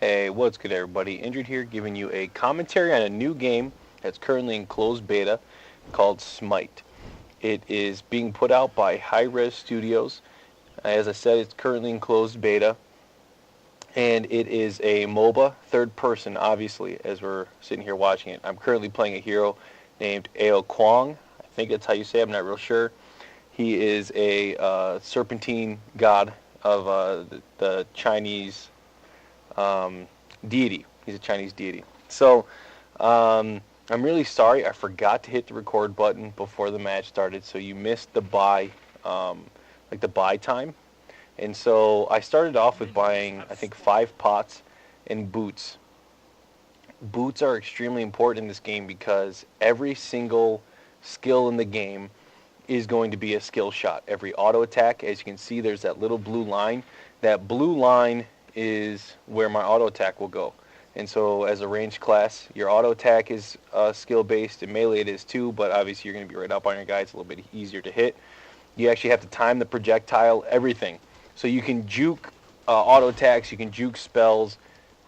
Hey, what's good everybody? Injured here giving you a commentary on a new game that's currently in closed beta called Smite. It is being put out by Hi-Rez Studios. As I said, it's currently in closed beta, and it is a MOBA, third person, obviously, as we're sitting here watching it. I'm currently playing a hero named Kuang. I think that's how you say it, I'm not real sure. He is a serpentine god of the Chinese deity. He's a Chinese deity. So I'm really sorry. I forgot to hit the record button before the match started, so you missed the buy, like the buy time. And so I started off with buying, I think, 5 pots and boots. Boots are extremely important in this game because every single skill in the game is going to be a skill shot. Every auto attack, as you can see, there's that little blue line. That blue line is where my auto attack will go. And so as a ranged class, your auto attack is skill based, and melee it is too, but obviously you're going to be right up on your guy. It's a little bit easier to hit. You actually have to time the projectile, everything. So you can juke auto attacks, you can juke spells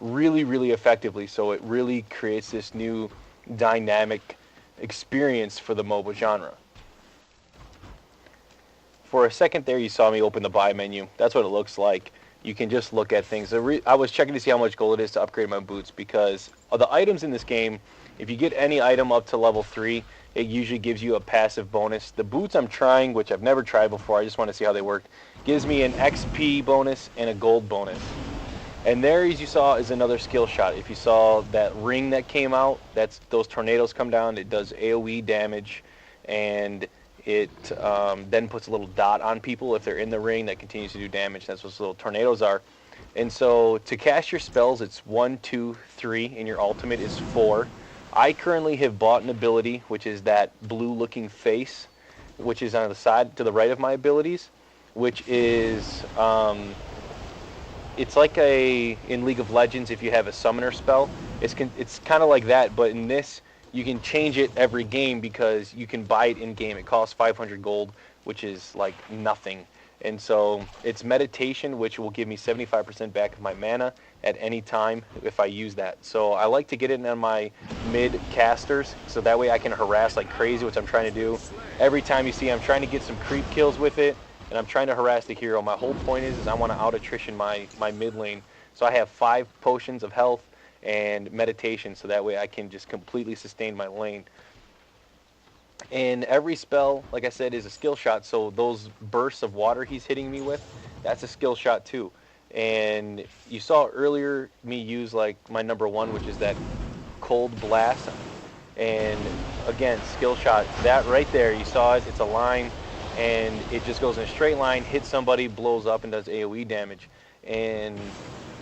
really, really effectively. So it really creates this new dynamic experience for the MOBA genre. For a second there, you saw me open the buy menu. That's what it looks like. You can just look at things. I was checking to see how much gold it is to upgrade my boots because of the items in this game, if you get any item up to level 3, it usually gives you a passive bonus. The boots I'm trying, which I've never tried before, I just want to see how they work, gives me an XP bonus and a gold bonus. And there, as you saw, is another skill shot. If you saw that ring that came out, that's those tornadoes come down. It does AoE damage, and it then puts a little dot on people if they're in the ring that continues to do damage. That's what those little tornadoes are. And so to cast your spells, it's 1, 2, 3, and your ultimate is 4. I currently have bought an ability, which is that blue-looking face, which is on the side to the right of my abilities, which is, it's like in League of Legends, if you have a summoner spell, it's kind of like that, but in this, you can change it every game because you can buy it in-game. It costs 500 gold, which is like nothing. And so it's meditation, which will give me 75% back of my mana at any time if I use that. So I like to get it on my mid-casters, so that way I can harass like crazy, which I'm trying to do. Every time you see I'm trying to get some creep kills with it, and I'm trying to harass the hero. My whole point is I want to out-attrition my mid lane. So I have 5 potions of health and meditation, so that way I can just completely sustain my lane. And every spell, like I said, is a skill shot, so those bursts of water he's hitting me with, that's a skill shot too. And you saw earlier me use like my number 1, which is that cold blast, and again, skill shot. That right there, you saw it, it's a line, and it just goes in a straight line, hits somebody, blows up, and does AoE damage. And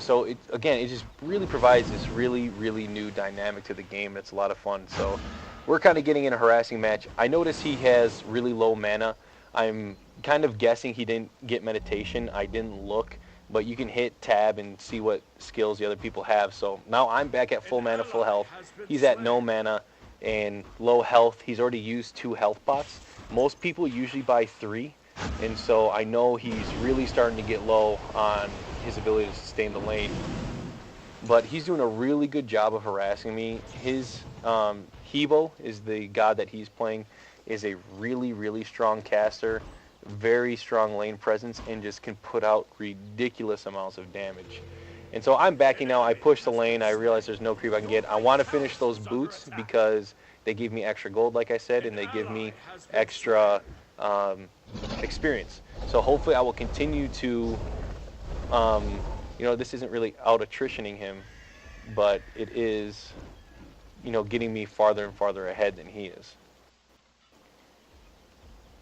so it just really provides this really, really new dynamic to the game. That's a lot of fun. So we're kind of getting in a harassing match. I notice he has really low mana. I'm kind of guessing he didn't get meditation. I didn't look, but you can hit tab and see what skills the other people have. So now I'm back at full mana, full health. He's at no mana and low health. He's already used 2 health pots. Most people usually buy 3. And so I know he's really starting to get low on his ability to sustain the lane. But he's doing a really good job of harassing me. His Hebo is the god that he's playing, is a really, really strong caster, very strong lane presence, and just can put out ridiculous amounts of damage. And so I'm backing now. I push the lane. I realize there's no creep I can get. I want to finish those boots because they give me extra gold, like I said, and they give me extra experience. So hopefully I will continue to, this isn't really out-attritioning him, but it is, getting me farther and farther ahead than he is.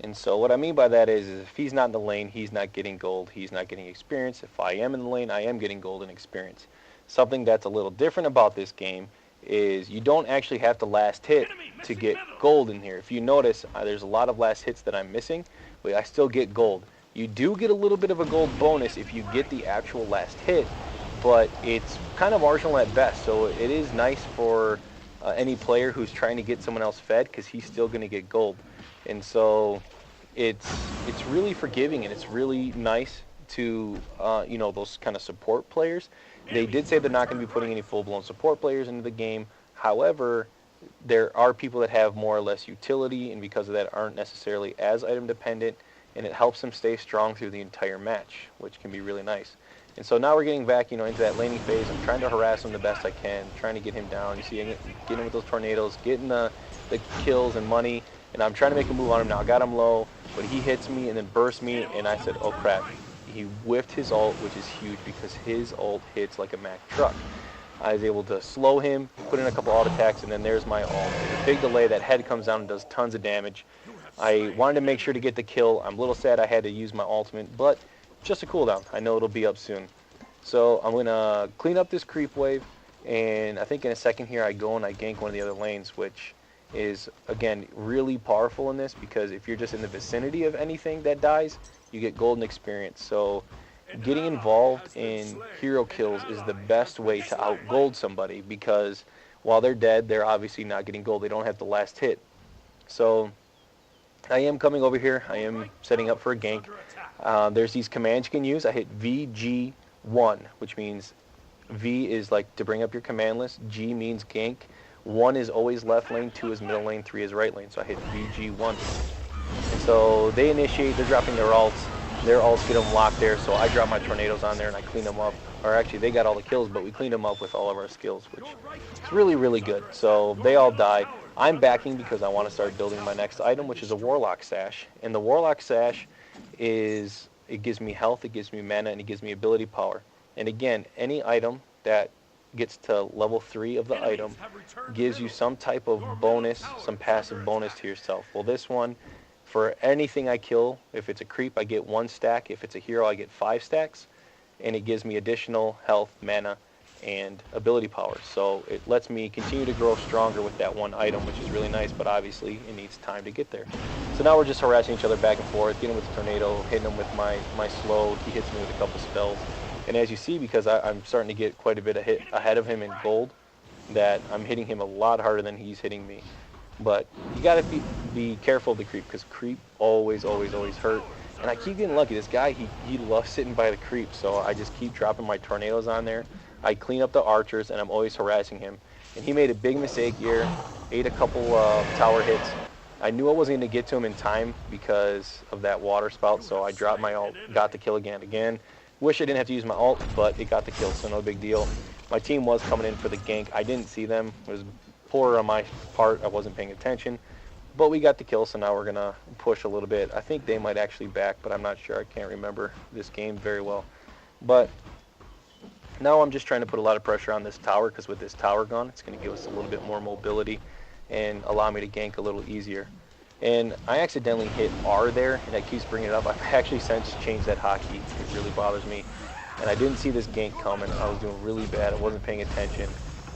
And so what I mean by that is if he's not in the lane, he's not getting gold, he's not getting experience. If I am in the lane, I am getting gold and experience. Something that's a little different about this game is you don't actually have to last hit to get gold in here. If you notice, there's a lot of last hits that I'm missing, but I still get gold. You do get a little bit of a gold bonus if you get the actual last hit, but it's kind of marginal at best, so it is nice for any player who's trying to get someone else fed because he's still going to get gold. And so it's really forgiving, and it's really nice to, you know, those kind of support players, they did say they're not going to be putting any full-blown support players into the game. However, there are people that have more or less utility, and because of that aren't necessarily as item dependent, and it helps them stay strong through the entire match, which can be really nice. And so now we're getting back, you know, into that laning phase. I'm trying to harass him the best I can, trying to get him down. You see, I'm getting him with those tornadoes, getting the kills and money, and I'm trying to make a move on him now. I got him low, but he hits me and then bursts me, and I said, oh crap. He whiffed his ult, which is huge because his ult hits like a Mack truck. I was able to slow him, put in a couple auto attacks, and then there's my ult. There's a big delay. That head comes down and does tons of damage. I wanted to make sure to get the kill. I'm a little sad I had to use my ultimate, but just a cooldown. I know it'll be up soon. So I'm going to clean up this creep wave, and I think in a second here I go and I gank one of the other lanes, which is, again, really powerful in this, because if you're just in the vicinity of anything that dies, you get golden experience. So getting involved in hero kills is the best way to outgold somebody, because while they're dead, they're obviously not getting gold. They don't have the last hit. So I am coming over here. I am setting up for a gank. There's these commands you can use. I hit VG1, which means V is like to bring up your command list. G means gank. 1 is always left lane, 2 is middle lane, 3 is right lane. So I hit VG1. And so they initiate, they're dropping their ults. Their ults get them locked there, so I drop my tornadoes on there and I clean them up. Or actually, they got all the kills, but we cleaned them up with all of our skills, which is really, really good. So they all die. I'm backing because I want to start building my next item, which is a Warlock Sash. And the Warlock Sash is, it gives me health, it gives me mana, and it gives me ability power. And again, any item that gets to level 3 of the item gives you some type of bonus, some passive bonus to yourself. Well, this one, for anything I kill, if it's a creep, I get 1 stack. If it's a hero, I get 5 stacks. And it gives me additional health, mana, and ability power. So it lets me continue to grow stronger with that one item, which is really nice, but obviously it needs time to get there. So now we're just harassing each other back and forth, getting with the tornado, hitting him with my slow. He hits me with a couple spells. And as you see, because I'm starting to get quite a bit ahead of him in gold, that I'm hitting him a lot harder than he's hitting me. But you got to be careful of the creep, because creep always hurt. And I keep getting lucky. This guy, he loves sitting by the creep, so I just keep dropping my tornadoes on there. I clean up the archers, and I'm always harassing him. And he made a big mistake here, ate a couple tower hits. I knew I wasn't going to get to him in time because of that water spout, so I dropped my ult, got the kill again. Wish I didn't have to use my ult, but it got the kill, so no big deal. My team was coming in for the gank. I didn't see them. It was poor on my part. I wasn't paying attention. But we got the kill, so now we're going to push a little bit. I think they might actually back, but I'm not sure. I can't remember this game very well. But now I'm just trying to put a lot of pressure on this tower, because with this tower gone, it's going to give us a little bit more mobility and allow me to gank a little easier. And I accidentally hit R there, and that keeps bringing it up. I've actually since changed that hotkey. It really bothers me. And I didn't see this gank coming. I was doing really bad. I wasn't paying attention.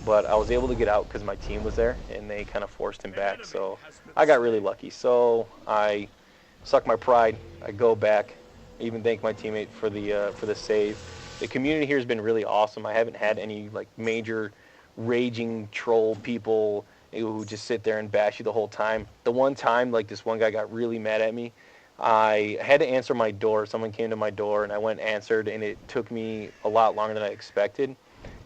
But I was able to get out because my team was there, and they kind of forced him back. So I got really lucky. So I suck my pride. I go back. I even thank my teammate for the save. The community here has been really awesome. I haven't had any like major raging troll people who just sit there and bash you the whole time. The one time, like this one guy got really mad at me. I had to answer my door. Someone came to my door, and I went and answered, and it took me a lot longer than I expected.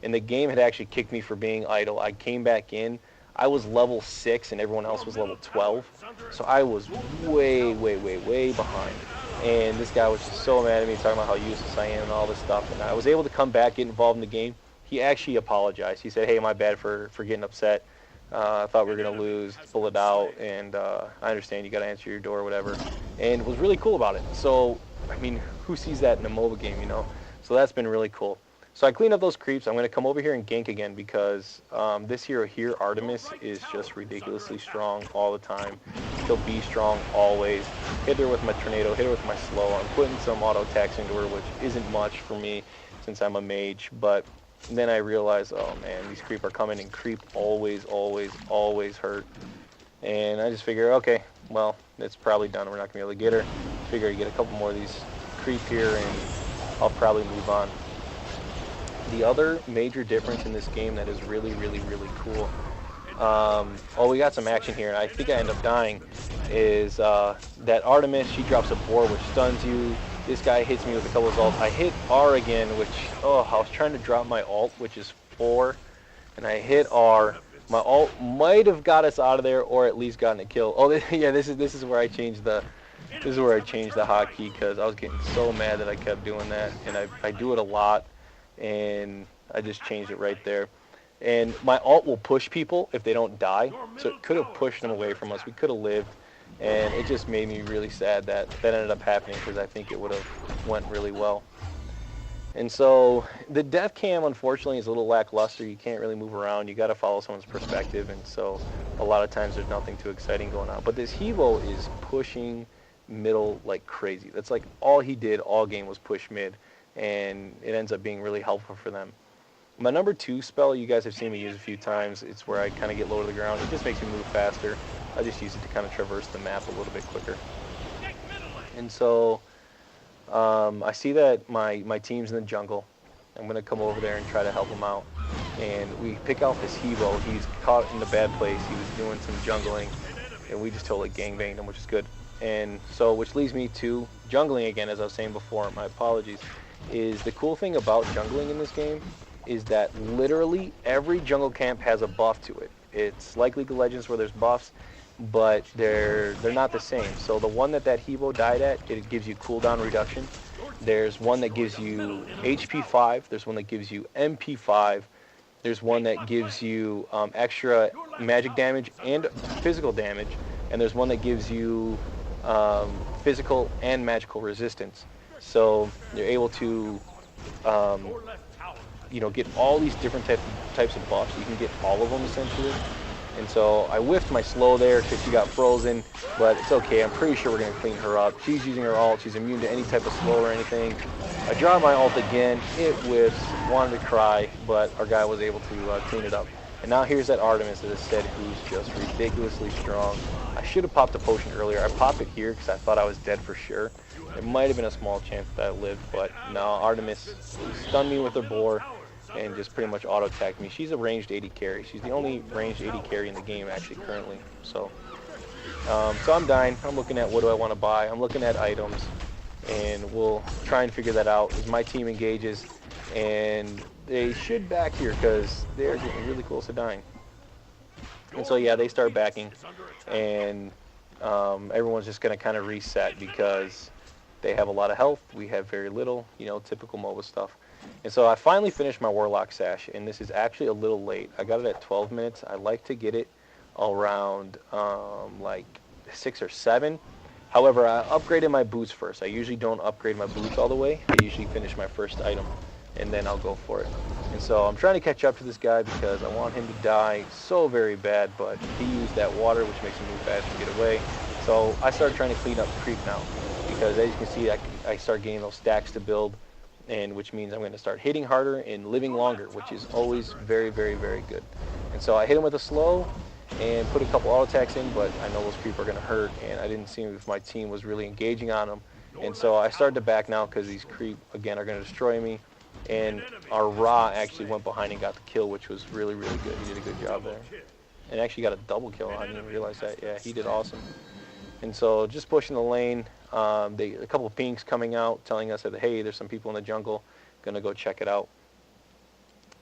And the game had actually kicked me for being idle. I came back in. I was level 6 and everyone else was level 12. So I was way behind. And this guy was just so mad at me, talking about how useless I am and all this stuff. And I was able to come back, get involved in the game. He actually apologized. He said, hey, my bad for getting upset. I thought we were going to lose, pull it out, and I understand you got to answer your door or whatever. And was really cool about it. So, I mean, who sees that in a MOBA game, you know? So that's been really cool. So I cleaned up those creeps. I'm going to come over here and gank again, because this hero here, Artemis, is just ridiculously strong all the time. She'll be strong always. Hit her with my tornado, hit her with my slow. I'm putting some auto attacks into her, which isn't much for me since I'm a mage. But then I realized, oh man, these creep are coming, and creep always hurt. And I just figure, okay, well, it's probably done. We're not going to be able to get her. Figure I get a couple more of these creep here, and I'll probably move on. The other major difference in this game that is really cool, oh, we got some action here, and I think I end up dying, is that Artemis, she drops a boar which stuns you. This guy hits me with a couple of ults. I hit R again, which, oh, I was trying to drop my ult, which is 4, and I hit R. My ult might have got us out of there, or at least gotten a kill. Oh, yeah, this is where I changed the hotkey, because I was getting so mad that I kept doing that, and I do it a lot, and I just changed it right there. And my ult will push people if they don't die, so it could have pushed them away from us. We could have lived, and it just made me really sad that that ended up happening, because I think it would have went really well. And so the death cam, unfortunately, is a little lackluster. You can't really move around. You got to follow someone's perspective, and so a lot of times there's nothing too exciting going on. But this Hevo is pushing middle like crazy. That's like all he did all game was push mid, and it ends up being really helpful for them. My number 2 spell, you guys have seen me use a few times. It's where I kind of get low to the ground. It just makes me move faster. I just use it to kind of traverse the map a little bit quicker. And so I see that my team's in the jungle. I'm going to come over there and try to help him out. And we pick out this Hevo. He's caught in a bad place. He was doing some jungling, and we just totally gangbanged him, which is good. And so, which leads me to jungling again, as I was saying before. My apologies. Is the cool thing about jungling in this game is that literally every jungle camp has a buff to it. It's like League of Legends where there's buffs, but they're not the same. So the one that Hevo died at, it gives you cooldown reduction. There's one that gives you HP 5. There's one that gives you MP 5. There's one that gives you extra magic damage and physical damage. And there's one that gives you physical and magical resistance. So you're able to get all these different types of buffs. You can get all of them essentially. And so I whiffed my slow there because she got frozen, but it's okay. I'm pretty sure we're going to clean her up. She's using her ult. She's immune to any type of slow or anything. I draw my ult again. It whiffs. Wanted to cry, but our guy was able to clean it up. And now here's that Artemis, as I said, who's just ridiculously strong. I should have popped a potion earlier. I popped it here because I thought I was dead for sure. There might have been a small chance that I lived, but no, Artemis stunned me with her boar and just pretty much auto-attacked me. She's a ranged 80 carry. She's the only ranged 80 carry in the game, actually, currently. So I'm dying. I'm looking at what do I want to buy. I'm looking at items, and we'll try and figure that out as my team engages. And they should back here because they're getting really close to dying. And so, yeah, they start backing, and everyone's just going to kind of reset because they have a lot of health. We have very little, typical MOBA stuff. And so I finally finished my Warlock Sash, and this is actually a little late. I got it at 12 minutes. I like to get it around like 6 or 7. However, I upgraded my boots first. I usually don't upgrade my boots all the way. I usually finish my first item, and then I'll go for it. And so I'm trying to catch up to this guy because I want him to die so very bad, but he used that water, which makes him move fast and get away. So I started trying to clean up the creep now, because as you can see, I start getting those stacks to build, and which means I'm going to start hitting harder and living longer, which is always very, very, very good. And so I hit him with a slow and put a couple auto attacks in, but I know those creep are going to hurt, and I didn't see if my team was really engaging on them. And so I started to back now because these creep, again, are going to destroy me. And our Ra actually went behind and got the kill, which was really, really good. He did a good job there. And actually got a double kill. I didn't realize that. Yeah, he did awesome. And so just pushing the lane. A couple of pinks coming out telling us that, hey, there's some people in the jungle. Gonna go check it out.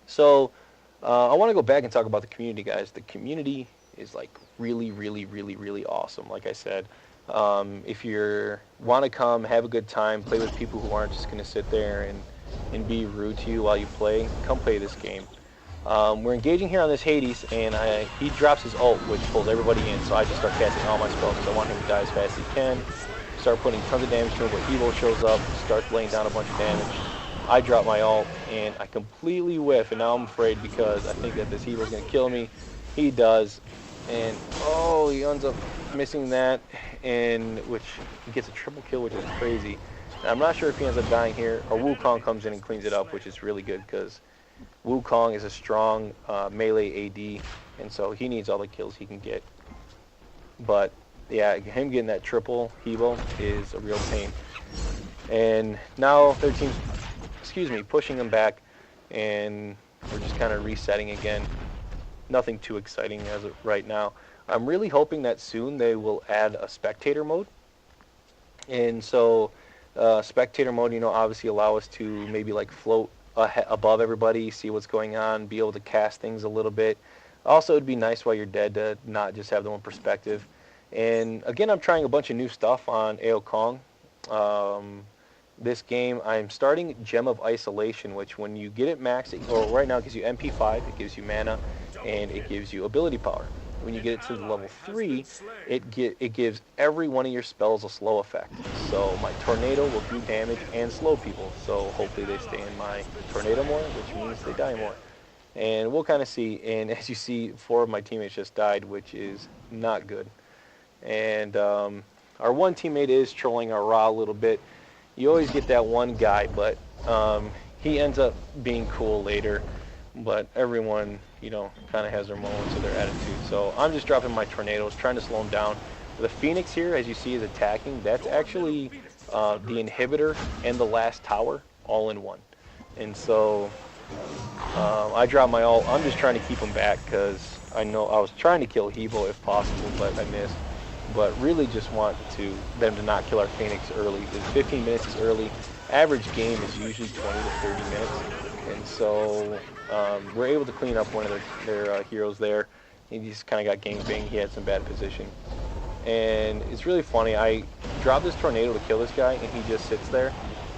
So I want to go back and talk about the community, guys. The community is like really, really, really, really awesome. Like I said, if you want to come, have a good time, play with people who aren't just going to sit there and be rude to you while you play, come play this game. We're engaging here on this Hades, and he drops his ult, which pulls everybody in, so I just start casting all my spells because I want him to die as fast as he can. Start putting tons of damage to him, but Evo shows up, starts laying down a bunch of damage. I drop my ult, and I completely whiff, and now I'm afraid because I think that this Evo's going to kill me. He does, and oh, he ends up missing that, and which he gets a triple kill, which is crazy. And I'm not sure if he ends up dying here, or Wukong comes in and cleans it up, which is really good because Wukong is a strong melee AD, and so he needs all the kills he can get. But yeah, him getting that triple Evo is a real pain. And now their team's, pushing him back, and we're just kind of resetting again. Nothing too exciting as of right now. I'm really hoping that soon they will add a spectator mode. And so Spectator mode, you know, obviously allow us to maybe like float above everybody, see what's going on, be able to cast things a little bit. Also, it'd be nice while you're dead to not just have the one perspective. And again, I'm trying a bunch of new stuff on AO Kong. This game, I'm starting Gem of Isolation, which when you get it max, or right now it gives you MP5, it gives you mana, and it gives you ability power. When you get it to the level 3, it gives every one of your spells a slow effect. So my Tornado will do damage and slow people, so hopefully they stay in my Tornado more, which means they die more. And we'll kind of see, and as you see, 4 of my teammates just died, which is not good. And our one teammate is trolling our Ra a little bit. You always get that one guy, but he ends up being cool later. But everyone, you know, kind of has their moments of their attitude. So I'm just dropping my tornadoes, trying to slow him down. The Phoenix here, as you see, is attacking. That's actually the inhibitor and the last tower all in one. And so I dropped my ult. I'm just trying to keep him back because I know I was trying to kill Hebo if possible, but I missed. But really just want them to not kill our Phoenix early. The 15 minutes is early. Average game is usually 20 to 30 minutes. And so we're able to clean up one of their heroes there. He just kind of got gangbanged. He had some bad position. And it's really funny. I dropped this tornado to kill this guy, and he just sits there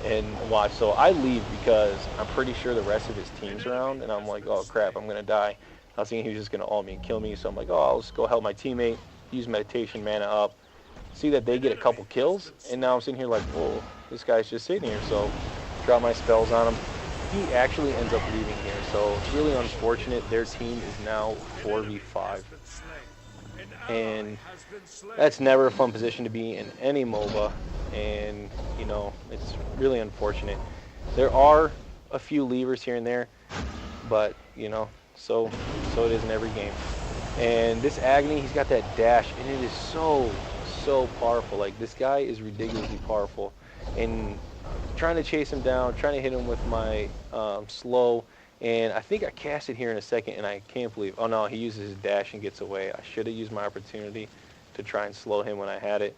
and watch. So I leave because I'm pretty sure the rest of his team's around. And I'm like, oh, crap, I'm going to die. I was thinking he was just going to ult me and kill me. So I'm like, oh, I'll just go help my teammate. Use meditation mana up, see that they get a couple kills, and now I'm sitting here like, whoa, this guy's just sitting here. So drop my spells on him. He actually ends up leaving here, so it's really unfortunate. Their team is now 4v5, and that's never a fun position to be in any MOBA, and you know, it's really unfortunate. There are a few leavers here and there, but you know, so it is in every game. And this Agony, he's got that dash, and it is so powerful. Like, this guy is ridiculously powerful. And I'm trying to chase him down, trying to hit him with my slow. And I think I cast it here in a second, and I can't believe, oh no, he uses his dash and gets away. I should have used my opportunity to try and slow him when I had it.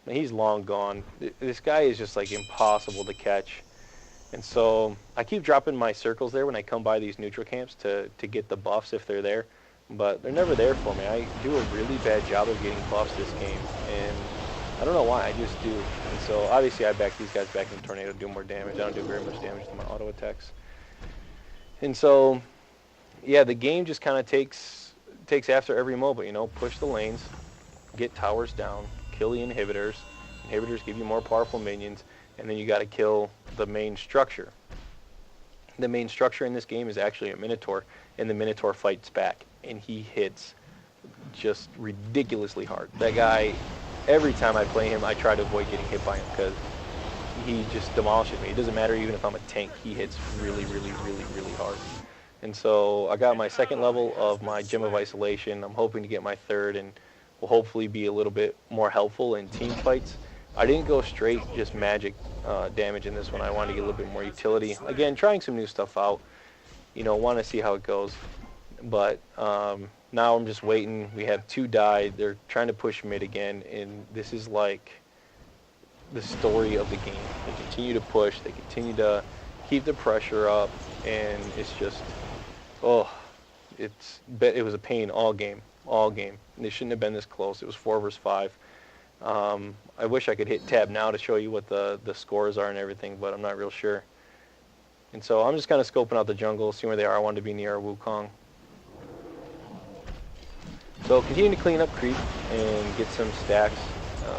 And he's long gone. This guy is just like impossible to catch. And so I keep dropping my circles there when I come by these neutral camps to get the buffs if they're there. But they're never there for me. I do a really bad job of getting buffs this game, and I don't know why, I just do. And so obviously I back these guys back in the tornado to do more damage. I don't do very much damage to my auto attacks. And so, yeah, the game just kind of takes after every MOBA, you know, push the lanes, get towers down, kill the inhibitors. Inhibitors give you more powerful minions, and then you got to kill the main structure. The main structure in this game is actually a Minotaur, and the Minotaur fights back, and he hits just ridiculously hard. That guy, every time I play him, I try to avoid getting hit by him because he just demolishes me. It doesn't matter even if I'm a tank, he hits really hard. And so I got my second level of my Gem of Isolation. I'm hoping to get my third, and will hopefully be a little bit more helpful in team fights. I didn't go straight just magic damage in this one. I wanted to get a little bit more utility. Again, trying some new stuff out. You know, want to see how it goes. But now I'm just waiting. We have 2 died. They're trying to push mid again, and this is like the story of the game. They continue to push. They continue to keep the pressure up, and it's just, oh, it was a pain all game. And they shouldn't have been this close. It was 4 versus 5. I wish I could hit tab now to show you what the scores are and everything, but I'm not real sure. And so I'm just kind of scoping out the jungle, seeing where they are. I wanted to be near Wukong. So continue to clean up creep and get some stacks.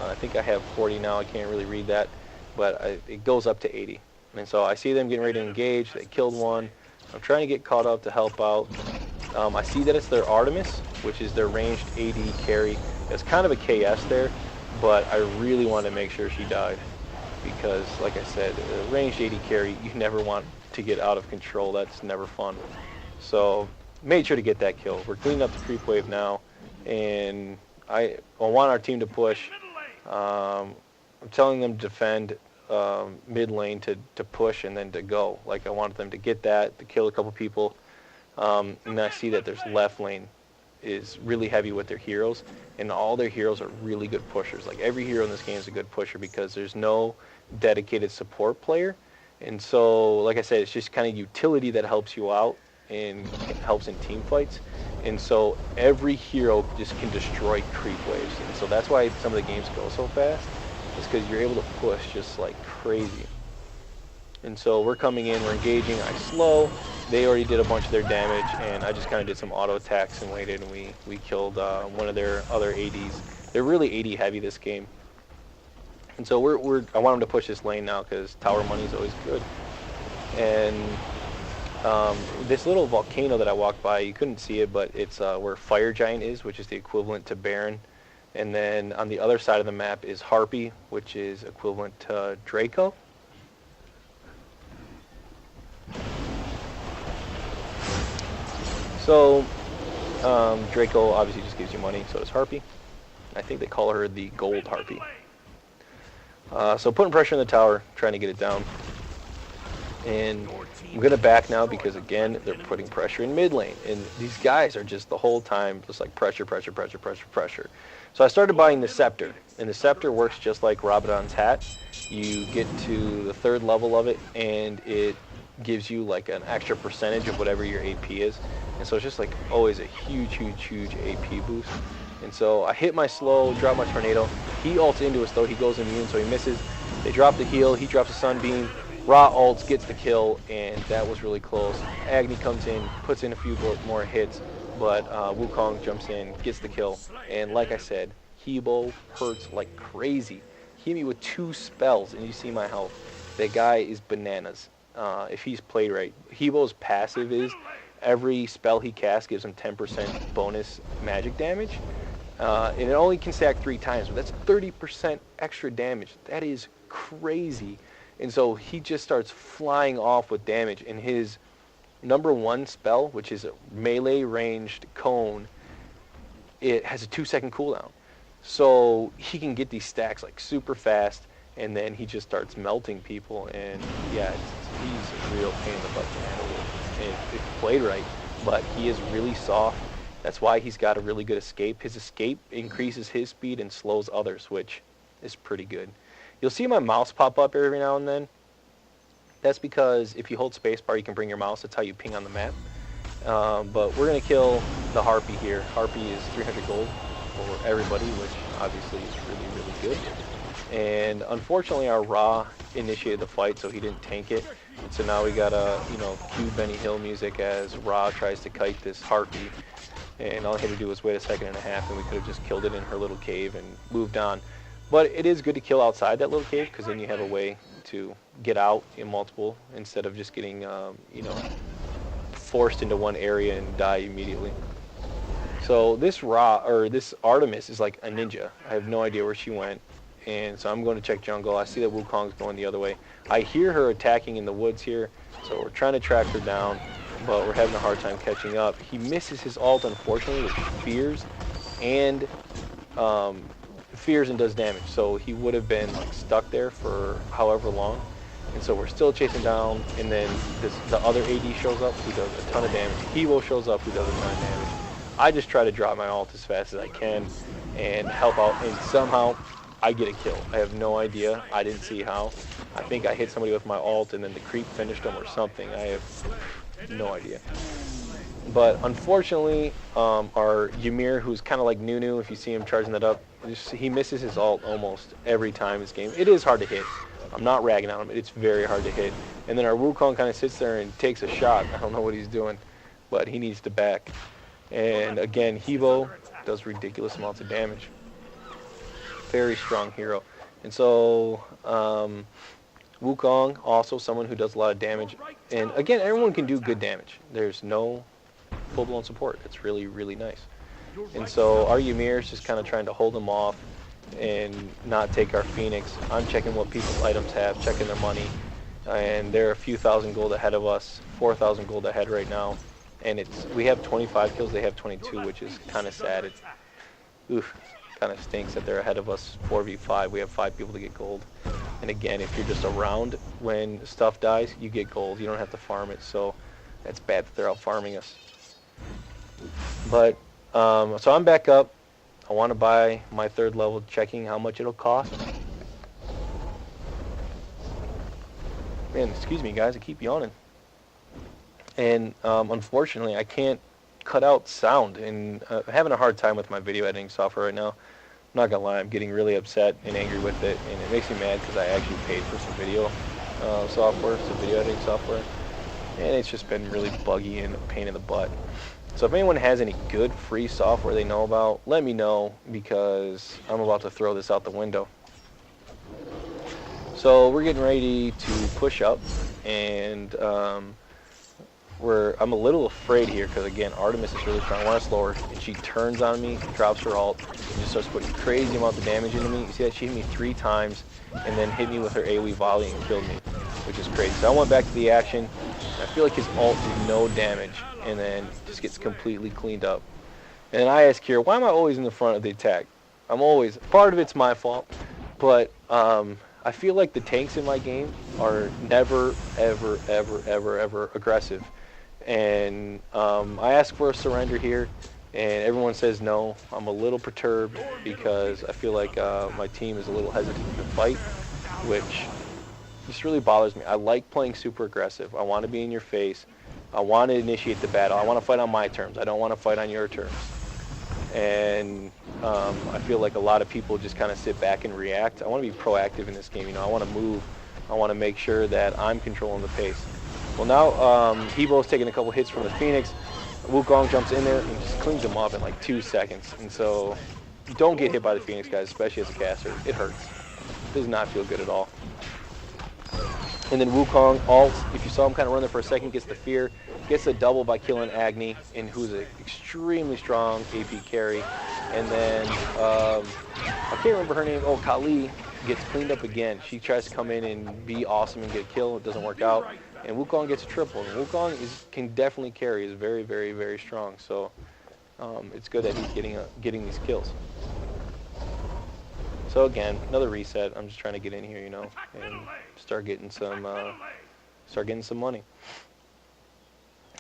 I think I have 40 now. I can't really read that, but it goes up to 80. And so I see them getting ready to engage. They killed one. I'm trying to get caught up to help out. I see that it's their Artemis, which is their ranged AD carry. It's kind of a KS there, but I really want to make sure she died because, like I said, ranged AD carry, you never want to get out of control. That's never fun. So made sure to get that kill. We're cleaning up the creep wave now, and I want our team to push. I'm telling them to defend mid lane to push and then to go. Like, I wanted them to get that, to kill a couple people. And I see that their left lane is really heavy with their heroes, and all their heroes are really good pushers. Like, every hero in this game is a good pusher because there's no dedicated support player. And so, like I said, it's just kind of utility that helps you out and helps in team fights. And so every hero just can destroy creep waves. And so that's why some of the games go so fast. It's because you're able to push just like crazy. And so we're coming in, we're engaging, I slow. They already did a bunch of their damage, and I just kind of did some auto attacks and waited, and we killed one of their other ADs. They're really AD heavy this game. And so I want them to push this lane now because tower money is always good. And this little volcano that I walked by, you couldn't see it, but it's where Fire Giant is, which is the equivalent to Baron. And then on the other side of the map is Harpy, which is equivalent to Draco. So Draco obviously just gives you money, so does Harpy. I think they call her the Gold Harpy. So putting pressure on the tower, trying to get it down. And I'm going to back now because, again, they're putting pressure in mid lane. And these guys are just the whole time just like pressure, pressure, pressure, pressure, pressure. So I started buying the Scepter. And the Scepter works just like Rabadon's hat. You get to the 3rd level of it, and it gives you like an extra percentage of whatever your AP is. And so it's just like always a huge, huge, huge AP boost. And so I hit my slow, drop my tornado. He ults into us though, he goes immune, so he misses. They drop the heal, he drops a sunbeam. Ra ults, gets the kill, and that was really close. Agni comes in, puts in a few more hits, but Wukong jumps in, gets the kill. And like I said, Hebo hurts like crazy. He hit me with 2 spells, and you see my health. That guy is bananas. If he's played right. Hebo's passive is every spell he casts gives him 10% bonus magic damage. And it only can stack 3 times, but that's 30% extra damage. That is crazy. And so he just starts flying off with damage. And his number 1 spell, which is a melee ranged cone, it has a 2-second cooldown. So he can get these stacks like super fast, and then he just starts melting people. And yeah, he's a real pain in the butt to handle if played right. But he is really soft. That's why he's got a really good escape. His escape increases his speed and slows others, which is pretty good. You'll see my mouse pop up every now and then. That's because if you hold spacebar, you can bring your mouse. That's how you ping on the map. But we're going to kill the Harpy here. Harpy is 300 gold for everybody, which obviously is really, really good. And unfortunately, our Ra initiated the fight, so he didn't tank it. And so now we got a, cue Benny Hill music as Ra tries to kite this Harpy. And all I had to do was wait a second and a half, and we could have just killed it in her little cave and moved on. But it is good to kill outside that little cave, because then you have a way to get out in multiple instead of just getting, forced into one area and die immediately. So this this Artemis is like a ninja. I have no idea where she went. And so I'm going to check jungle. I see that Wukong's going the other way. I hear her attacking in the woods here, so we're trying to track her down, but we're having a hard time catching up. He misses his ult, unfortunately, with fears and does damage. So he would have been like stuck there for however long. And so we're still chasing down, and then the other AD shows up who does a ton of damage. Hebo shows up who does a ton of damage. I just try to drop my ult as fast as I can and help out, and somehow I get a kill. I have no idea. I didn't see how. I think I hit somebody with my ult and then the creep finished them or something. I have no idea. But unfortunately, our Ymir, who's kind of like Nunu, if you see him charging that up, he misses his ult almost every time this game. It is hard to hit. I'm not ragging on him. It's very hard to hit. And then our Wukong kind of sits there and takes a shot. I don't know what he's doing, but he needs to back. And again, Hebo does ridiculous amounts of damage. Very strong hero. And so Wukong, also someone who does a lot of damage. And again, everyone can do good damage. There's no full-blown support. It's really, really nice. And so our Ymir is just kind of trying to hold them off and not take our Phoenix. I'm checking what people's items have, checking their money. And they're a few thousand gold ahead of us, 4,000 gold ahead right now. And we have 25 kills, they have 22, which is kind of sad. Kind of stinks that they're ahead of us 4v5. We have 5 people to get gold. And again, if you're just around when stuff dies, you get gold. You don't have to farm it, so that's bad that they're out farming us. But, so I'm back up. I want to buy my 3rd level, checking how much it'll cost. Man, excuse me, guys. I keep yawning. And unfortunately, I can't cut out sound, and I'm having a hard time with my video editing software right now. I'm not gonna lie, I'm getting really upset and angry with it, and it makes me mad because I actually paid for some video software, some video editing software, and it's just been really buggy and a pain in the butt. So if anyone has any good free software they know about, let me know, because I'm about to throw this out the window. So we're getting ready to push up, and I'm a little afraid here because, again, Artemis is really strong. I want to slow her, and she turns on me, drops her ult, and just starts putting crazy amounts of damage into me. You see that? She hit me 3 times and then hit me with her AoE volley and killed me, which is crazy. So I went back to the action. I feel like his ult did no damage, and then just gets completely cleaned up. And then I ask here, why am I always in the front of the attack? I'm always, part of it's my fault, but I feel like the tanks in my game are never, ever, ever, ever, ever aggressive. And I ask for a surrender here, and everyone says no. I'm a little perturbed because I feel like my team is a little hesitant to fight, which just really bothers me. I like playing super aggressive. I want to be in your face. I want to initiate the battle. I want to fight on my terms. I don't want to fight on your terms. And I feel like a lot of people just kind of sit back and react. I want to be proactive in this game. You know, I want to move. I want to make sure that I'm controlling the pace. Well, now Hebo's taking a couple hits from the Phoenix. Wukong jumps in there and just cleans him up in like 2 seconds. And so don't get hit by the Phoenix, guys, especially as a caster. It hurts. It does not feel good at all. And then Wukong ults. If you saw him kind of run there for a second, gets the fear, gets a double by killing Agni, and who's an extremely strong AP carry. And then I can't remember her name. Oh, Kali gets cleaned up again. She tries to come in and be awesome and get a kill. It doesn't work out. And Wukong gets a triple. And Wukong can definitely carry. Is very, very, very strong. So it's good that he's getting these kills. So again, another reset. I'm just trying to get in here, you know, and start getting some money.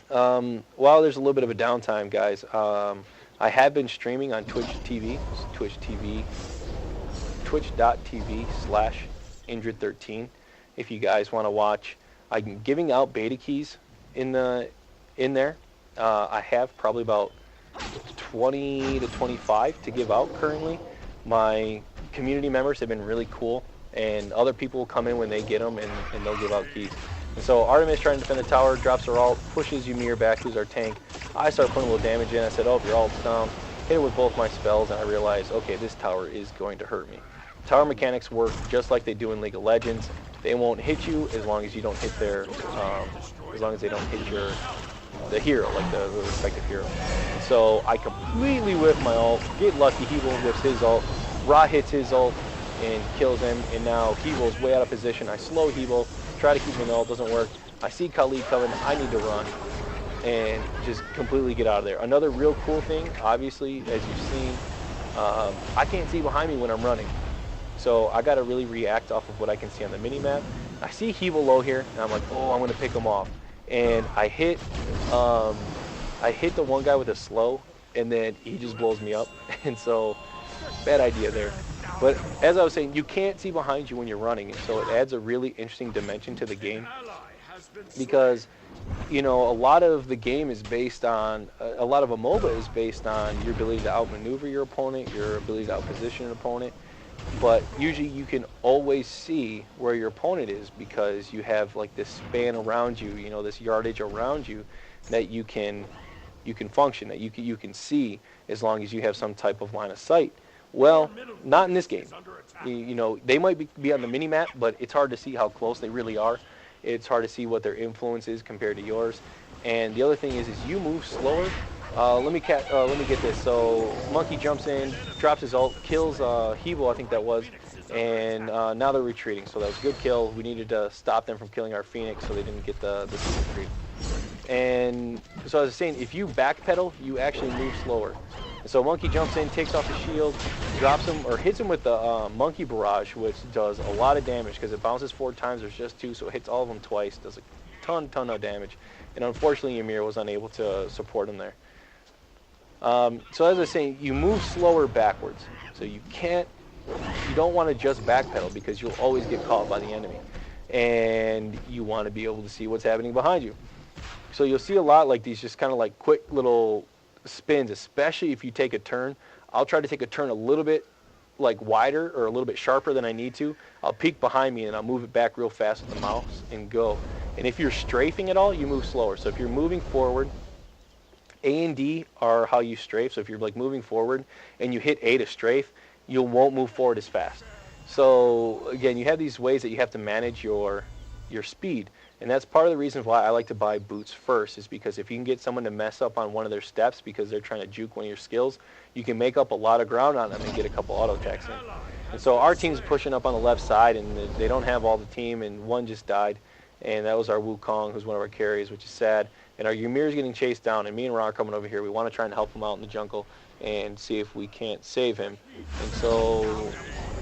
While there's a little bit of a downtime, guys, I have been streaming on Twitch TV, twitch.tv/Indrid13. If you guys want to watch, I'm giving out beta keys in there. I have probably about 20 to 25 to give out currently. My community members have been really cool, and other people will come in when they get them, and they'll give out keys. And so Artemis trying to defend the tower, drops her ult, pushes Ymir back, who's our tank. I start putting a little damage in. I said, oh, your ult's down. Hit it with both my spells, and I realized, okay, this tower is going to hurt me. Tower mechanics work just like they do in League of Legends. They won't hit you as long as you don't hit their, as long as they don't hit the hero, like the respective hero. And so I completely whip my ult, get lucky. Hebo whips his ult, Ra hits his ult and kills him, and now Hebo's way out of position. I slow Hebo, try to keep him in ult, doesn't work. I see Khalid coming, I need to run and just completely get out of there. Another real cool thing, obviously, as you've seen, I can't see behind me when I'm running. So I got to really react off of what I can see on the mini-map. I see Hebo low here, and I'm like, oh, I'm going to pick him off. And I hit the one guy with a slow, and then he just blows me up. And so, bad idea there. But as I was saying, you can't see behind you when you're running, and so it adds a really interesting dimension to the game. Because, you know, a lot of the game is based on, a lot of a MOBA is based on your ability to outmaneuver your opponent, your ability to outposition an opponent. But usually you can always see where your opponent is because you have like this span around you, you know, this yardage around you that you can function, that you can see as long as you have some type of line of sight. Well, not in this game. You know, they might be on the mini-map, but it's hard to see how close they really are. It's hard to see what their influence is compared to yours. And the other thing is you move slower. Let me get this. So Monkey jumps in, drops his ult, kills Hebo, I think that was, and now they're retreating. So that was a good kill. We needed to stop them from killing our Phoenix so they didn't get the retreat. And so as I was saying, if you backpedal, you actually move slower. So Monkey jumps in, takes off the shield, drops him, or hits him with the Monkey Barrage, which does a lot of damage because it bounces 4 times. There's just 2, so it hits all of them twice. Does a ton of damage. And unfortunately, Ymir was unable to support him there. So as I was saying, you move slower backwards. So you don't want to just backpedal because you'll always get caught by the enemy. and you want to be able to see what's happening behind you. So you'll see a lot like these, just kind of like quick little spins, especially if you take a turn. I'll try to take a turn a little bit like wider or a little bit sharper than I need to. I'll peek behind me and I'll move it back real fast with the mouse and go. And if you're strafing at all, you move slower. So if you're moving forward, A and D are how you strafe. So if you're like moving forward and you hit A to strafe, you won't move forward as fast. So again, you have these ways that you have to manage your speed. And that's part of the reason why I like to buy boots first, is because if you can get someone to mess up on one of their steps because they're trying to juke one of your skills, you can make up a lot of ground on them and get a couple auto attacks in. And so our team's pushing up on the left side, and they don't have all the team, and one just died. And that was our Kuang, who's one of our carries, which is sad. And our Ymir's getting chased down, and me and Ron are coming over here. We want to try and help him out in the jungle and see if we can't save him. And so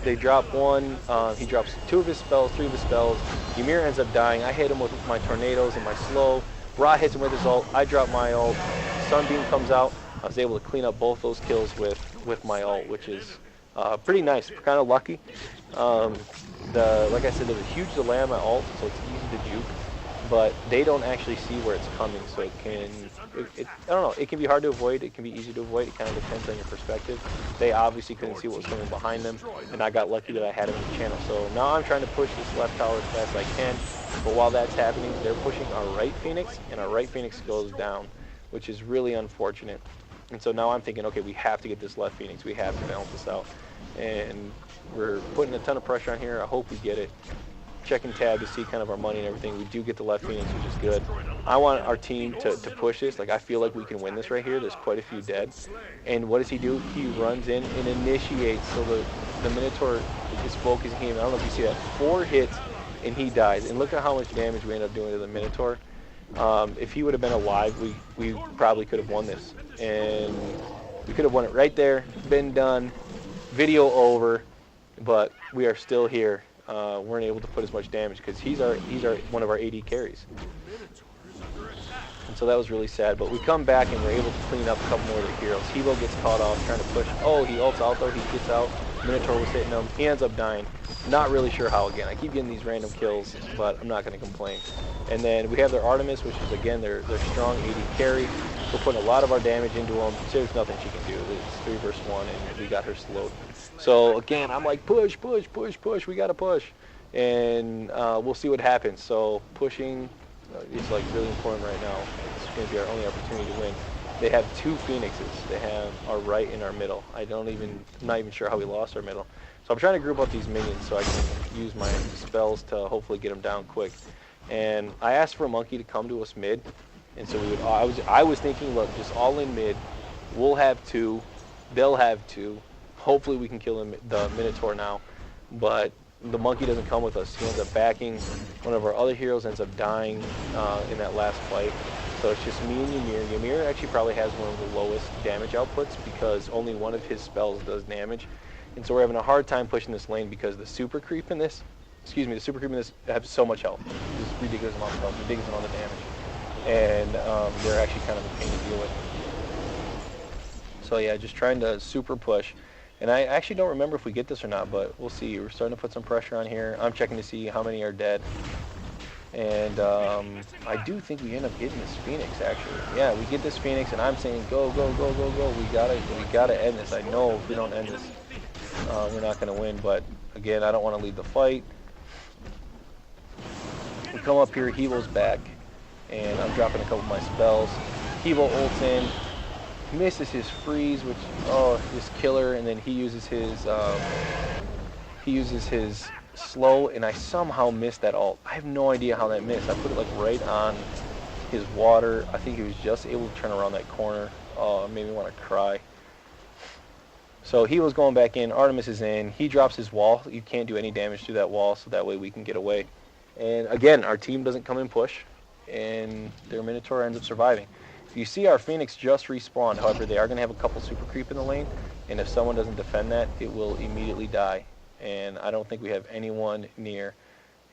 they drop one. He drops 2 of his spells, 3 of his spells. Ymir ends up dying. I hit him with my tornadoes and my slow. Ra hits him with his ult. I drop my ult. Sunbeam comes out. I was able to clean up both those kills with my ult, which is pretty nice. Kind of lucky. Like I said, there's a huge delay on my ult, so it's easy to juke. But they don't actually see where it's coming, so I don't know, it can be hard to avoid, it can be easy to avoid, it kind of depends on your perspective. They obviously couldn't see what was coming behind them, and I got lucky that I had him in the channel. So now I'm trying to push this left tower as fast as I can, but while that's happening, they're pushing our right Phoenix, and our right Phoenix goes down, which is really unfortunate. And so now I'm thinking, okay, we have to get this left Phoenix, we have to balance this out. And we're putting a ton of pressure on here, I hope we get it. Checking tab to see kind of our money and everything. We do get the left Phoenix, which is good. I want our team to push this. Like, I feel like we can win this right here. There's quite a few dead. And what does he do? He runs in and initiates. So the Minotaur is focusing him. I don't know if you see that. 4 hits and he dies. And look at how much damage we end up doing to the Minotaur. If he would have been alive, we probably could have won this. And we could have won it right there. Been done. Video over. But we are still here. Weren't able to put as much damage because he's one of our AD carries. And so that was really sad. But we come back and we're able to clean up a couple more of the heroes. Hebo gets caught off trying to push. Oh, he ults out though. He gets out. Minotaur was hitting him. He ends up dying. Not really sure how again. I keep getting these random kills, but I'm not going to complain. And then we have their Artemis, which is again their strong AD carry. We're putting a lot of our damage into them. There's nothing she can do. It's 3 versus 1, and we got her slowed. So again, I'm like, push. We got to push. And we'll see what happens. So pushing is like really important right now. It's going to be our only opportunity to win. They have 2 Phoenixes. They have our right and our middle. I'm not even sure how we lost our middle. So I'm trying to group up these minions so I can use my spells to hopefully get them down quick. And I asked for a monkey to come to us mid. And so I was thinking, look, just all in mid. We'll have 2. They'll have 2. Hopefully we can kill the Minotaur now. But the monkey doesn't come with us. He ends up backing. One of our other heroes ends up dying in that last fight. So it's just me and Ymir. Ymir actually probably has one of the lowest damage outputs because only one of his spells does damage. And so we're having a hard time pushing this lane because the super creep in this have so much health. It's ridiculous amount of health, ridiculous amount of damage. And they're actually kind of a pain to deal with. So yeah, just trying to super push. And I actually don't remember if we get this or not, but we'll see. We're starting to put some pressure on here. I'm checking to see how many are dead. And I do think we end up getting this Phoenix, actually. Yeah, we get this Phoenix, and I'm saying go. We gotta end this. I know if we don't end this, we're not going to win. But again, I don't want to lead the fight. We come up here, Hebo's back, and I'm dropping a couple of my spells. Hebo ults in. Misses his freeze, which this killer, and then he uses his slow, and I somehow missed that ult. I have no idea how that missed. I put it like right on his water. I think he was just able to turn around that corner. Oh, it made me want to cry. So he was going back in. Artemis is in. He drops his wall. You can't do any damage to that wall, so that way we can get away. And again, our team doesn't come and push, and their Minotaur ends up surviving. You see our Phoenix just respawned. However, they are going to have a couple super creep in the lane, and if someone doesn't defend that, it will immediately die. And I don't think we have anyone near.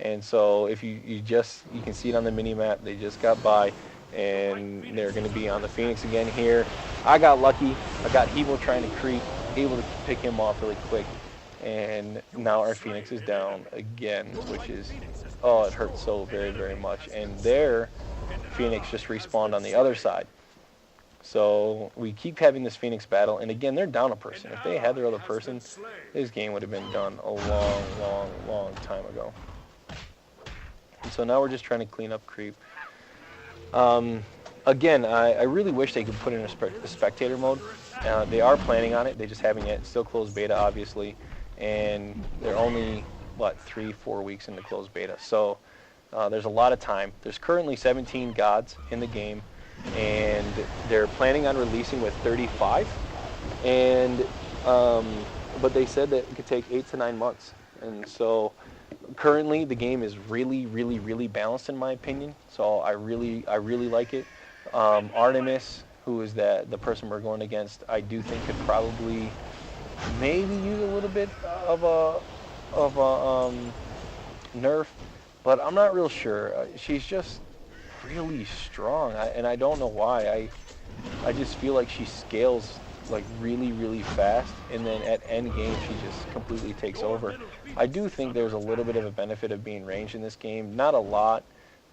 And so if you can see it on the mini map. They just got by, and they're going to be on the Phoenix again here. I got lucky. I got Hebo trying to creep, able to pick him off really quick, and now our Phoenix is down again, which is oh, it hurt so very, very much. And their Phoenix just respawned on the other side. So we keep having this Phoenix battle, and again, they're down a person. If they had their other person, this game would have been done a long, long, long time ago. And so now we're just trying to clean up creep. Again, I really wish they could put in a spectator mode. They are planning on it. They just haven't yet. It's still closed beta, obviously, and they're only, what, 3-4 weeks into closed beta. So there's a lot of time. There's currently 17 gods in the game, and they're planning on releasing with 35. And but they said that it could take 8 to 9 months. And so currently the game is really, really, really balanced in my opinion. So I really like it. Artemis, who is the person we're going against, I do think could probably maybe use a little bit of a nerf, but I'm not real sure. She's just really strong, and I don't know why. I just feel like she scales like really, really fast, and then at end game she just completely takes over. I do think there's a little bit of a benefit of being ranged in this game, not a lot,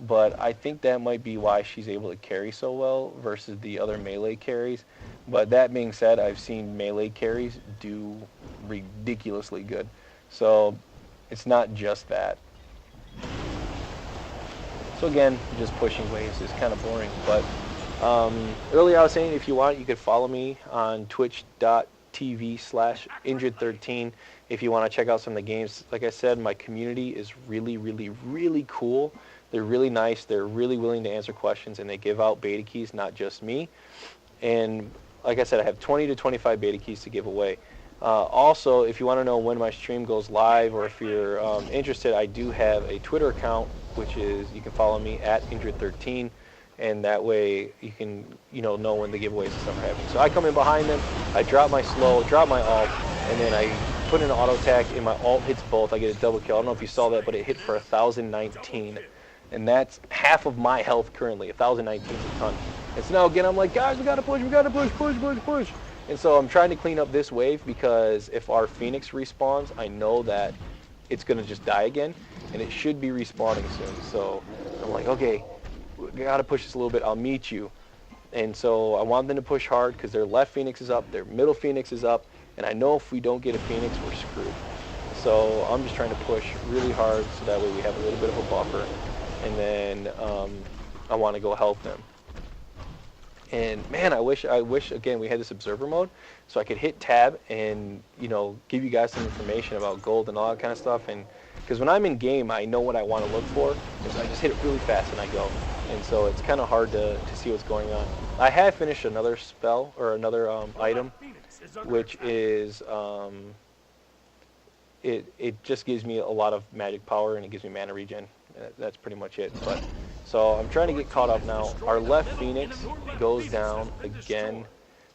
but I think that might be why she's able to carry so well versus the other melee carries. But that being said, I've seen melee carries do ridiculously good. So it's not just that. So again, just pushing waves is kind of boring. But earlier I was saying if you want, you could follow me on twitch.tv/injured13 if you want to check out some of the games. Like I said, my community is really, really, really cool. They're really nice. They're really willing to answer questions, and they give out beta keys, not just me. And like I said, I have 20 to 25 beta keys to give away. Also, if you want to know when my stream goes live, or if you're interested, I do have a Twitter account, which is, you can follow me at Injured13, and that way you can know when the giveaways and stuff are happening. So I come in behind them, I drop my slow, drop my ult, and then I put in an auto attack, and my ult hits both. I get a double kill. I don't know if you saw that, but it hit for 1,019. And that's half of my health currently. 1,019 is a ton. And so now again, I'm like, guys, we gotta push, push. And so I'm trying to clean up this wave, because if our Phoenix respawns, I know that it's gonna just die again, and it should be respawning soon. So I'm like, okay, we gotta push this a little bit. I'll meet you. And so I want them to push hard, because their left Phoenix is up, their middle Phoenix is up, and I know if we don't get a Phoenix, we're screwed. So I'm just trying to push really hard, so that way we have a little bit of a buffer. And then I want to go help them. And man, I wish again we had this observer mode, so I could hit tab and give you guys some information about gold and all that kind of stuff. And because when I'm in game, I know what I want to look for, because I just hit it really fast and I go. And so it's kind of hard to see what's going on. I have finished another spell, or another item, which is it just gives me a lot of magic power, and it gives me mana regen. That's pretty much it. But so I'm trying to get caught up now. Our left Phoenix goes down again,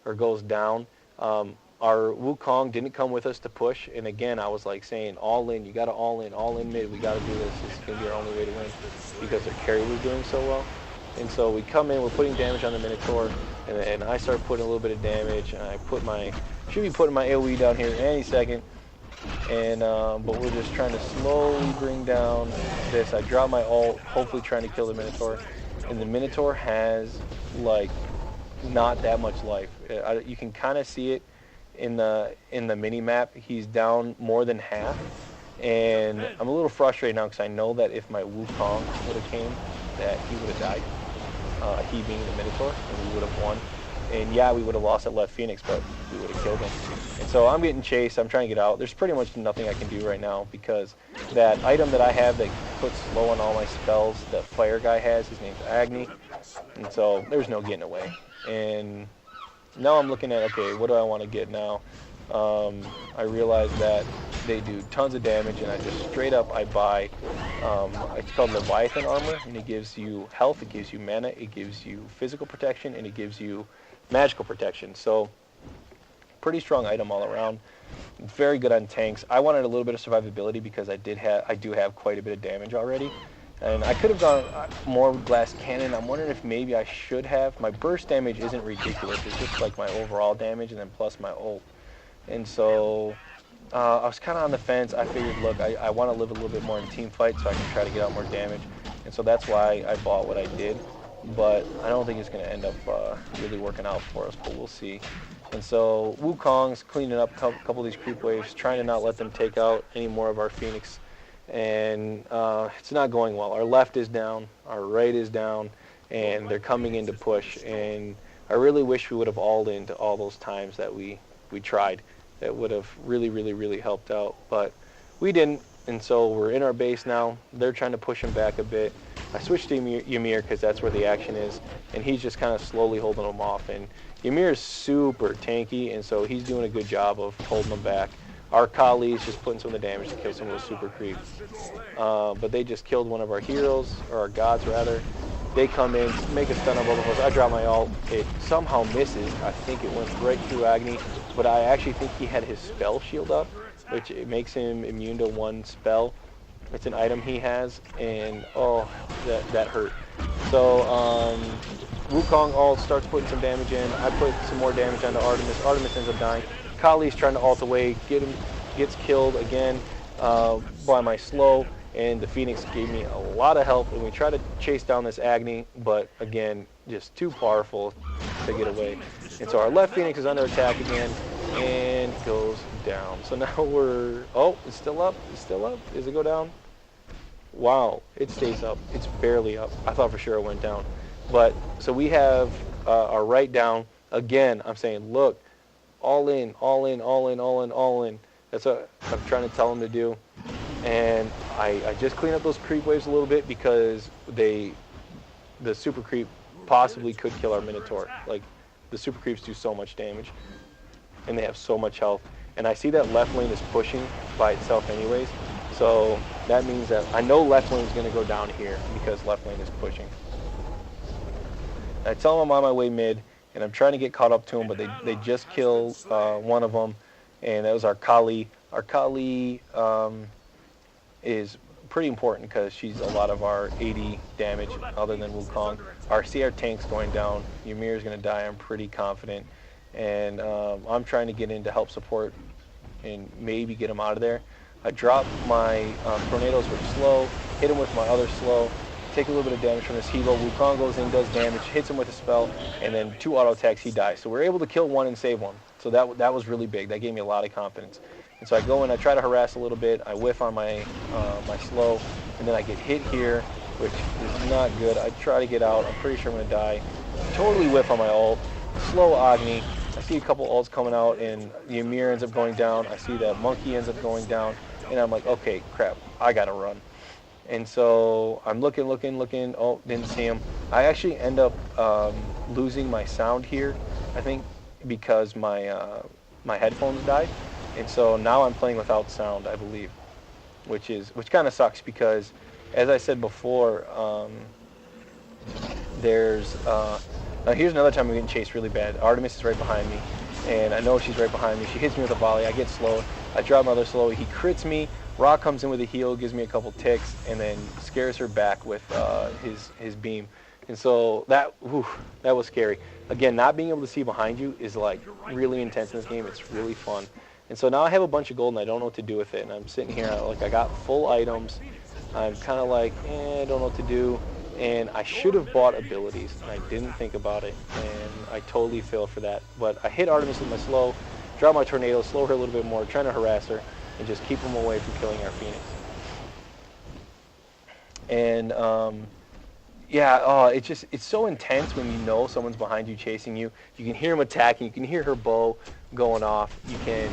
or goes down. Our Wukong didn't come with us to push, and again I was like saying, all in, you gotta all in mid, we gotta do this. This is gonna be our only way to win, because their carry was doing so well. And so we come in, we're putting damage on the Minotaur, and I start putting a little bit of damage, and I should be putting my AoE down here any second. And but we're just trying to slowly bring down this. I drop my ult, hopefully trying to kill the Minotaur, and the Minotaur has like not that much life. You can kind of see it in the mini map. He's down more than half, and I'm a little frustrated now, because I know that if my Wukong would have came, that he would have died. He being the Minotaur, and we would have won. And yeah, we would have lost that left Phoenix, but we would have killed him. And so I'm getting chased. I'm trying to get out. There's pretty much nothing I can do right now, because that item that I have that puts slow on all my spells, that fire guy has, his name's Agni. And so there's no getting away. And now I'm looking at, okay, what do I want to get now? I realize that they do tons of damage, and I just straight up, I buy, it's called Leviathan armor, and it gives you health, it gives you mana, it gives you physical protection, and it gives you magical protection. So pretty strong item all around. Very good on tanks. I wanted a little bit of survivability, because I do have quite a bit of damage already. And I could have gone more with glass cannon. I'm wondering if maybe I should have. My burst damage isn't ridiculous. It's just like my overall damage, and then plus my ult. And so I was kind of on the fence. I figured, look, I want to live a little bit more in team fight so I can try to get out more damage. And so that's why I bought what I did. But I don't think it's going to end up really working out for us, but we'll see. And so Wukong's cleaning up a couple of these creep waves, trying to not let them take out any more of our Phoenix. And it's not going well. Our left is down, our right is down, and they're coming in to push. And I really wish we would have all into all those times that we tried. That would have really, really, really helped out. But we didn't, and so we're in our base now. They're trying to push him back a bit. I switched to Ymir because that's where the action is, and he's just kind of slowly holding them off. And Ymir is super tanky, and so he's doing a good job of holding them back. Our Kali's just putting some of the damage to kill some of those super creeps. But they just killed one of our heroes, or our gods rather. They come in, make a stun on both of us. I drop my ult. It somehow misses. I think it went right through Agni, but I actually think he had his spell shield up, which it makes him immune to one spell. It's an item he has, and oh, that hurt. So Wukong ult starts putting some damage in. I put some more damage onto Artemis. Artemis ends up dying. Kali's trying to ult away, gets killed again by my slow. And the Phoenix gave me a lot of help, and we tried to chase down this Agni, but again, just too powerful to get away. And so our left Phoenix is under attack again, and goes down. So now we're, oh, it's still up, it's still up. Does it go down? Wow, it stays up. It's barely up. I thought for sure it went down. But, so we have our right down. Again, I'm saying, look, all in, all in, all in, all in, all in. That's what I'm trying to tell them to do. And I just cleaned up those creep waves a little bit because the super creep possibly could kill our Minotaur. Like, the super creeps do so much damage, and they have so much health. And I see that left lane is pushing by itself anyways, so that means that I know left lane is going to go down here because left lane is pushing. I tell them I'm on my way mid, and I'm trying to get caught up to them, but they just killed one of them, and that was our Kali. Our Kali is pretty important because she's a lot of our 80 damage other than Wukong. Our CR tank's going down. Ymir's going to die, I'm pretty confident. And I'm trying to get in to help support and maybe get him out of there. I drop my tornadoes with slow, hit him with my other slow, take a little bit of damage from this Hilo. Wukong goes in, does damage, hits him with a spell, and then 2 auto attacks, he dies. So we're able to kill one and save one. So that was really big. That gave me a lot of confidence. And so I go in, I try to harass a little bit, I whiff on my my slow, and then I get hit here, which is not good. I try to get out, I'm pretty sure I'm going to die. Totally whiff on my ult, slow Agni. I see a couple ults coming out, and the Ymir ends up going down. I see that Monkey ends up going down, and I'm like, okay, crap, I got to run. And so I'm looking, oh, didn't see him. I actually end up losing my sound here, I think, because my my headphones died. And so now I'm playing without sound, I believe, which kind of sucks because, as I said before, there's now here's another time I'm getting chased really bad. Artemis is right behind me, and I know she's right behind me. She hits me with a volley. I get slow. I drop my other slow. He crits me. Rock comes in with a heal, gives me a couple ticks, and then scares her back with his beam. And so that was scary. Again, not being able to see behind you is like really intense in this game. It's really fun. And so now I have a bunch of gold and I don't know what to do with it. And I'm sitting here like I got full items. I'm kind of like, I don't know what to do. And I should have bought abilities, and I didn't think about it. And I totally failed for that. But I hit Artemis with my slow, drop my tornado, slow her a little bit more, trying to harass her, and just keep them away from killing our Phoenix. And yeah, it's so intense when you know someone's behind you chasing you. You can hear him attacking. You can hear her bow going off. You can,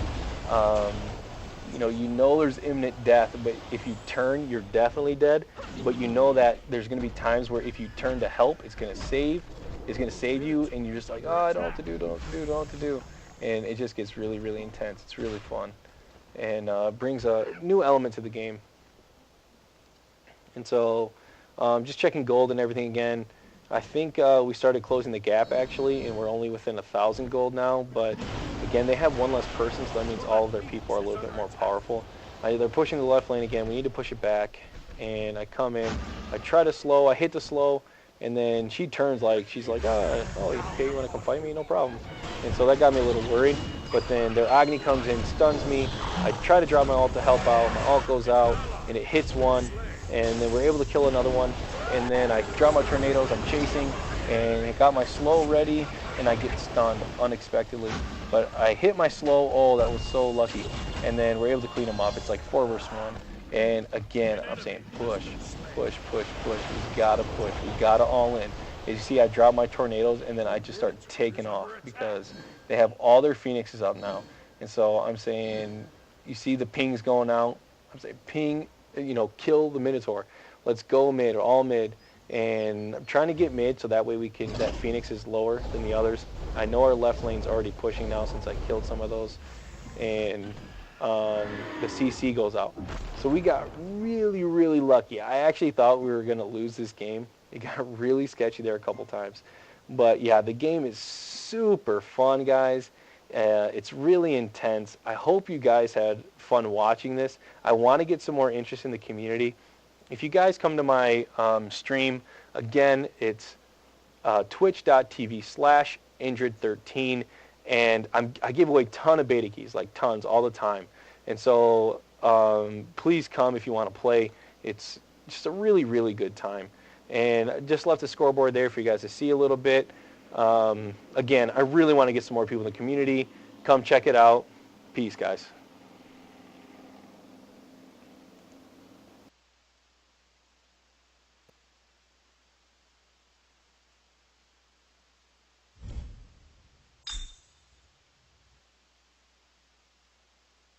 you know there's imminent death, but if you turn, you're definitely dead. But you know that there's going to be times where if you turn to help, it's going to save you, and you're just like, oh, I don't know what to do, don't know what to do. And it just gets really, really intense. It's really fun, and brings a new element to the game. And so, just checking gold and everything again. I think we started closing the gap actually, and we're only within 1,000 gold now. But again, they have one less person, so that means all of their people are a little bit more powerful. They're pushing the left lane again. We need to push it back. And I come in, I try to slow, I hit the slow, and then she turns like, she's like, oh, okay, you want to come fight me? No problem. And so that got me a little worried. but then their Agni comes in, stuns me. I try to drop my ult to help out. My ult goes out, and it hits one, and then we're able to kill another one. And then I drop my tornadoes, I'm chasing, and I got my slow ready, and I get stunned unexpectedly. But I hit my slow, oh, that was so lucky. And then we're able to clean them up. It's like 4 versus 1. And again, I'm saying push, push, push, push. We gotta push, we gotta all in. As you see, I drop my tornadoes, and then I just start taking off because they have all their phoenixes up now. And so I'm saying, you see the pings going out. I'm saying ping, you know, kill the Minotaur. Let's go mid, all mid. And I'm trying to get mid so that way we can, that Phoenix is lower than the others. I know our left lane's already pushing now since I killed some of those. And the CC goes out. So we got really, really lucky. I actually thought we were going to lose this game. It got really sketchy there a couple times. But yeah, the game is super fun, guys. It's really intense. I hope you guys had fun watching this. I want to get some more interest in the community. If you guys come to my stream, again, it's twitch.tv/Indrid13, and I give away a ton of beta keys, like tons, all the time. And so please come if you want to play. It's just a really, really good time. And I just left the scoreboard there for you guys to see a little bit. Again, I really want to get some more people in the community. Come check it out. Peace, guys.